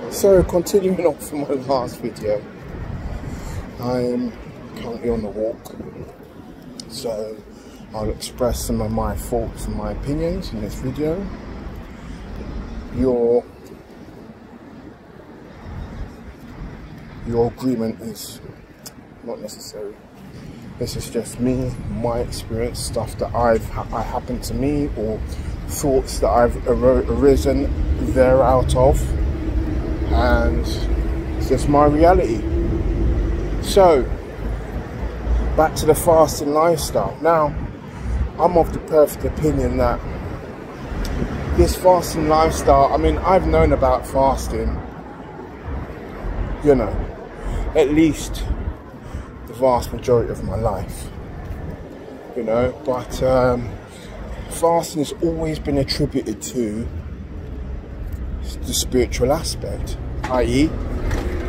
So continuing on from my last video, I'm currently on the walk, so I'll express some of my thoughts and my opinions in this video. Your agreement is not necessary. This is just me, my experience, stuff that I happened to me, or thoughts that I've arisen thereout of, and it's just my reality. So back to the fasting lifestyle. Now, I'm of the perfect opinion that this fasting lifestyle, I mean, I've known about fasting, you know, at least the vast majority of my life, you know, but fasting has always been attributed to the spiritual aspect, i.e.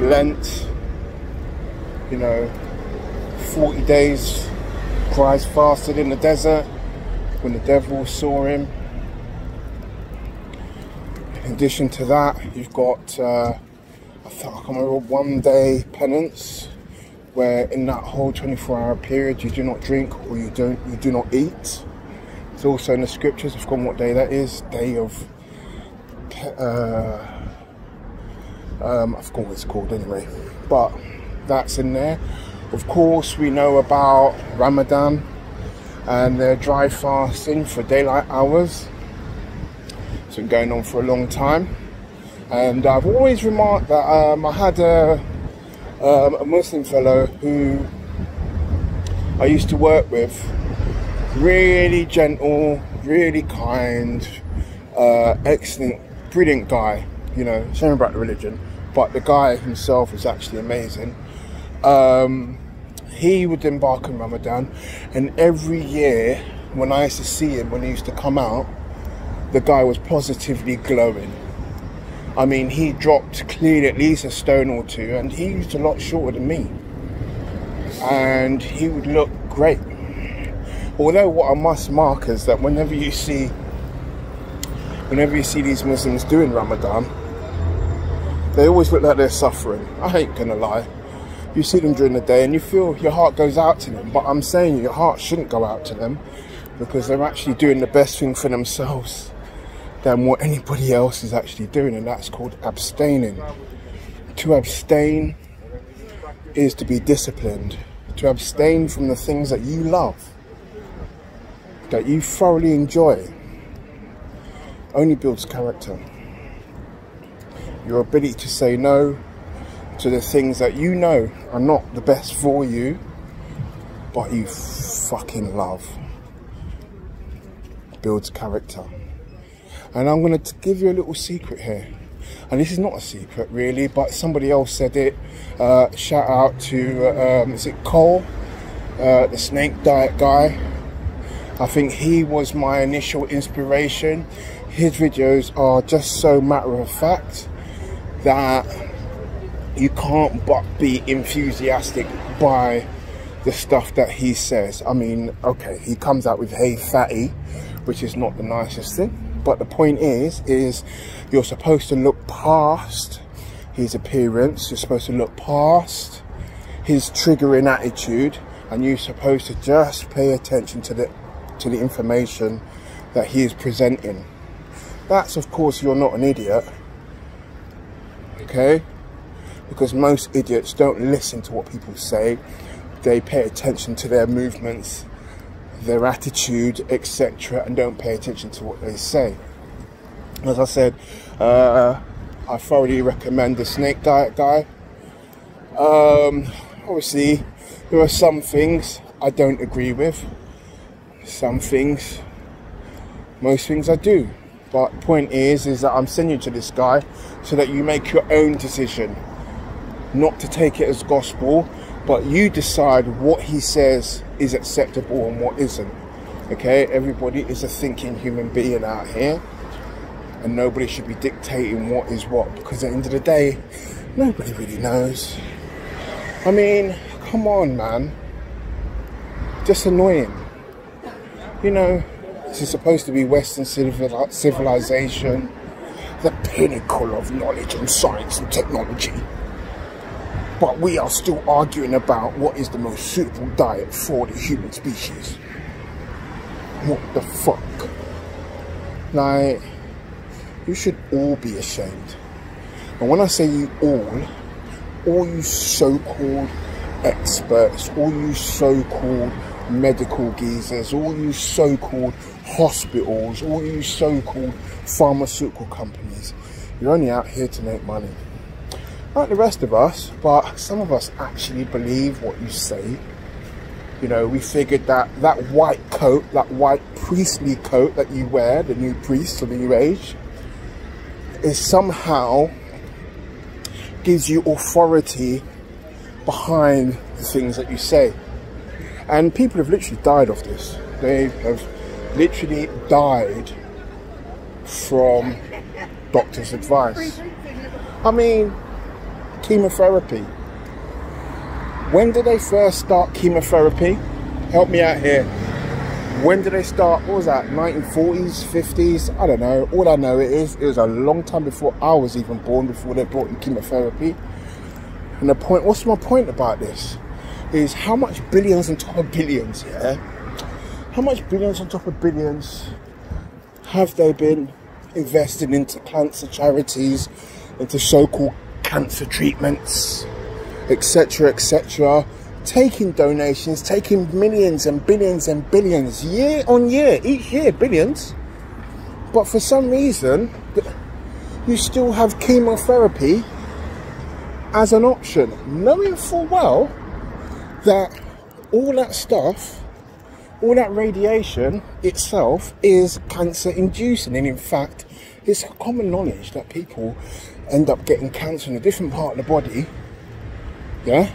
Lent, you know, 40 days Christ fasted in the desert when the devil saw him. In addition to that, you've got I can't remember, 1 day penance, where in that whole 24-hour period you do not drink or you do not eat. It's also in the scriptures. I've forgotten what day that is. Day of I forgot what it's called anyway, but that's in there. Of course, we know about Ramadan and their dry fasting for daylight hours. It's been going on for a long time, and I've always remarked that I had a Muslim fellow who I used to work with, really gentle, really kind, excellent, brilliant guy, you know, shame about the religion, but the guy himself is actually amazing. He would embark on Ramadan, and every year when I used to see him, when he used to come out, the guy was positively glowing. I mean, he dropped clearly at least a stone or two, and he was a lot shorter than me, and he would look great. Although what I must mark is that whenever you see these Muslims doing Ramadan, they always look like they're suffering. I ain't gonna lie. You see them during the day and you feel your heart goes out to them, but I'm saying your heart shouldn't go out to them, because they're actually doing the best thing for themselves than what anybody else is actually doing, and that's called abstaining. To abstain is to be disciplined. To abstain from the things that you love, that you thoroughly enjoy, only builds character. Your ability to say no to the things that you know are not the best for you, but you fucking love, builds character. And I'm going to give you a little secret here, and this is not a secret really, but somebody else said it. Shout out to is it Cole, the snake diet guy. I think he was my initial inspiration. His videos are just so matter of fact that you can't but be enthusiastic by the stuff that he says. I mean, okay, he comes out with "Hey fatty," which is not the nicest thing, but the point is you're supposed to look past his appearance, you're supposed to look past his triggering attitude, and you're supposed to just pay attention to the information that he is presenting. That's, of course, you're not an idiot, okay? Because most idiots don't listen to what people say. They pay attention to their movements, their attitude, etc., and don't pay attention to what they say. As I said, I thoroughly recommend the snake diet guy. Obviously, there are some things I don't agree with. Some things, most things I do. But the point is that I'm sending you to this guy so that you make your own decision. Not to take it as gospel, but you decide what he says is acceptable and what isn't. Okay, everybody is a thinking human being out here, and nobody should be dictating what is what, because at the end of the day, nobody really knows. I mean, come on, man. Just annoying. You know, this is supposed to be Western civilization. the pinnacle of knowledge and science and technology. But we are still arguing about what is the most suitable diet for the human species. What the fuck? Like, you should all be ashamed. And when I say you all you so-called experts, all you so-called medical geezers, all you so-called hospitals, all you so-called pharmaceutical companies, you're only out here to make money. Like the rest of us, but some of us actually believe what you say. You know, we figured that that white coat, that white priestly coat that you wear, the new priest of the new age, is somehow gives you authority behind the things that you say. And people have literally died of this. They have literally died from doctor's advice. I mean, chemotherapy. When did they first start chemotherapy? Help me out here. When did they start? What was that? 1940s, 50s? I don't know. All I know it was a long time before I was even born, before they brought in chemotherapy. And the point, what's my point about this? Is how much billions on top of billions, yeah? How much billions on top of billions have they been invested into cancer charities, into so-called cancer treatments, etc., etc., taking donations, taking millions and billions year on year, each year, billions. But for some reason, you still have chemotherapy as an option, knowing full well that all that stuff, all that radiation itself is cancer inducing. And in fact, it's common knowledge that people end up getting cancer in a different part of the body, yeah,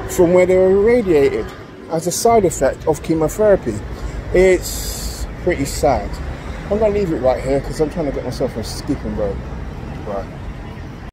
from where they were irradiated as a side effect of chemotherapy. It's pretty sad. I'm going to leave it right here because I'm trying to get myself a skipping rope. Right.